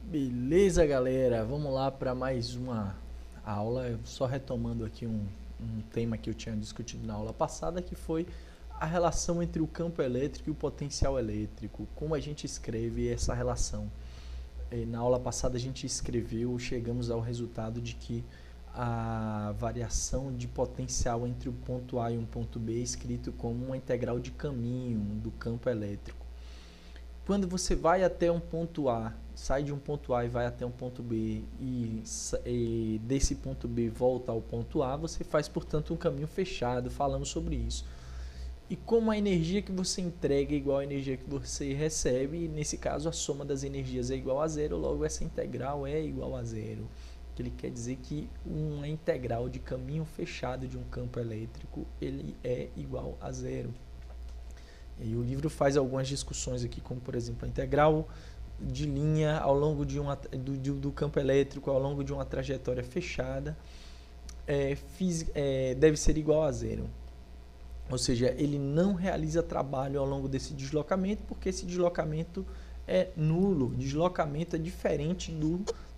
Beleza, galera? Vamos lá para mais uma aula. Só retomando aqui um tema que eu tinha discutido na aula passada, que foi a relação entre o campo elétrico e o potencial elétrico. Como a gente escreve essa relação? Na aula passada a gente escreveu, chegamos ao resultado de que a variação de potencial entre o ponto A e um ponto B é escrito como uma integral de caminho do campo elétrico. Quando você vai até um ponto A, sai de um ponto A e vai até um ponto B e desse ponto B volta ao ponto A, você faz, portanto, um caminho fechado. Falamos sobre isso. E como a energia que você entrega é igual à energia que você recebe, nesse caso a soma das energias é igual a zero, logo essa integral é igual a zero. Ele quer dizer que uma integral de caminho fechado de um campo elétrico ele é igual a zero. E o livro faz algumas discussões aqui, como por exemplo a integral de linha ao longo do campo elétrico ao longo de uma trajetória fechada deve ser igual a zero. Ou seja, ele não realiza trabalho ao longo desse deslocamento, porque esse deslocamento é nulo. O deslocamento é diferente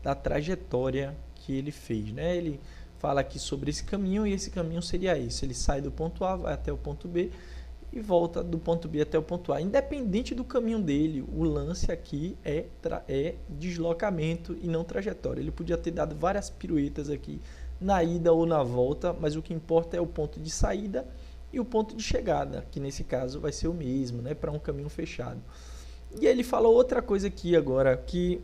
da trajetória que ele fez, né? Ele fala aqui sobre esse caminho, e esse caminho seria isso. Ele sai do ponto A, vai até o ponto B, e volta do ponto B até o ponto A. Independente do caminho dele, o lance aqui é deslocamento e não trajetória. Ele podia ter dado várias piruetas aqui na ida ou na volta, mas o que importa é o ponto de saída e o ponto de chegada, que nesse caso vai ser o mesmo, né, para um caminho fechado. E ele falou outra coisa aqui agora, que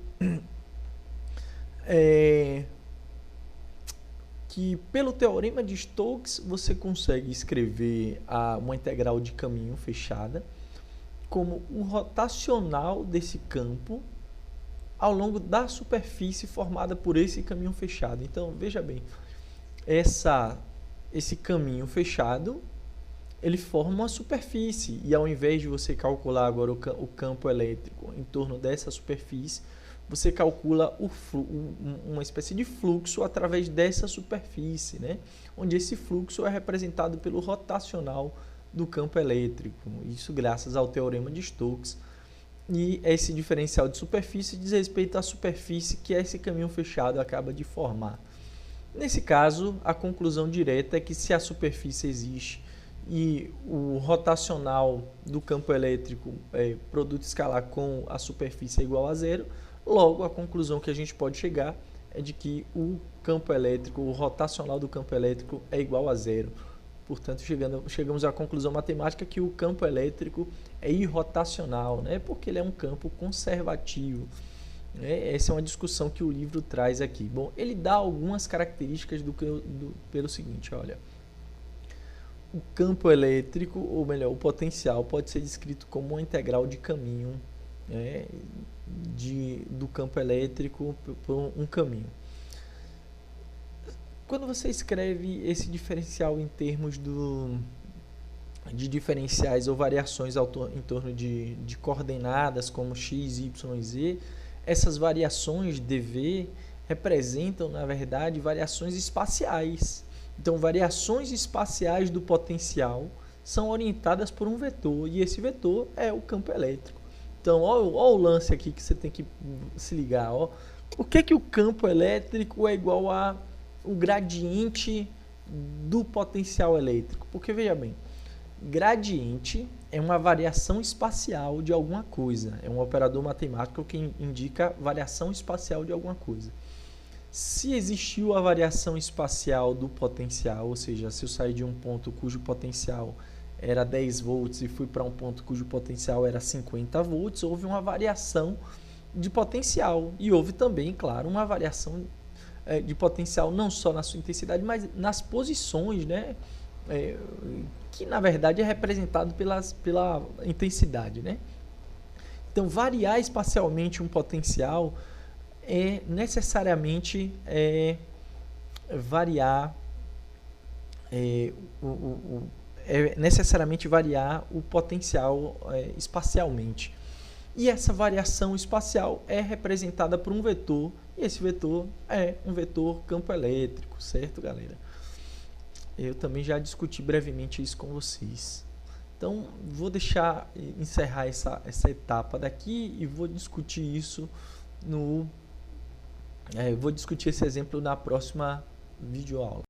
pelo teorema de Stokes você consegue escrever uma integral de caminho fechada como o rotacional desse campo ao longo da superfície formada por esse caminho fechado. Então, veja bem, esse caminho fechado ele forma uma superfície, e ao invés de você calcular agora o campo elétrico em torno dessa superfície, você calcula uma espécie de fluxo através dessa superfície, né? Onde esse fluxo é representado pelo rotacional do campo elétrico. Isso graças ao teorema de Stokes. E esse diferencial de superfície diz respeito à superfície que esse caminho fechado acaba de formar. Nesse caso, a conclusão direta é que se a superfície existe e o rotacional do campo elétrico, produto escalar com a superfície é igual a zero, logo a conclusão que a gente pode chegar é de que o campo elétrico, o rotacional do campo elétrico é igual a zero. Portanto, chegamos à conclusão matemática que o campo elétrico é irrotacional, né? Porque ele é um campo conservativo. Essa é uma discussão que o livro traz aqui. Bom, ele dá algumas características pelo seguinte, olha. O campo elétrico, ou melhor, o potencial, pode ser descrito como uma integral de caminho, né, do campo elétrico por um caminho. Quando você escreve esse diferencial em termos de diferenciais ou variações em torno de coordenadas como x, y e z, essas variações dv representam, na verdade, variações espaciais. Então, variações espaciais do potencial são orientadas por um vetor, e esse vetor é o campo elétrico. Então, olha o lance aqui que você tem que se ligar. Ó. Por que o campo elétrico é igual ao gradiente do potencial elétrico? Porque, veja bem, gradiente é uma variação espacial de alguma coisa. É um operador matemático que indica variação espacial de alguma coisa. Se existiu a variação espacial do potencial, ou seja, se eu sair de um ponto cujo potencial era 10 volts e fui para um ponto cujo potencial era 50 volts, houve uma variação de potencial. E houve também, claro, uma variação de potencial não só na sua intensidade, mas nas posições, né? Que na verdade é representado pela intensidade, né? Então, variar espacialmente um potencial é necessariamente variar o potencial espacialmente. E essa variação espacial é representada por um vetor, e esse vetor é um vetor campo elétrico, certo, galera? Eu também já discuti brevemente isso com vocês. Então, vou encerrar essa etapa daqui e vou discutir isso no Eu vou discutir esse exemplo na próxima videoaula.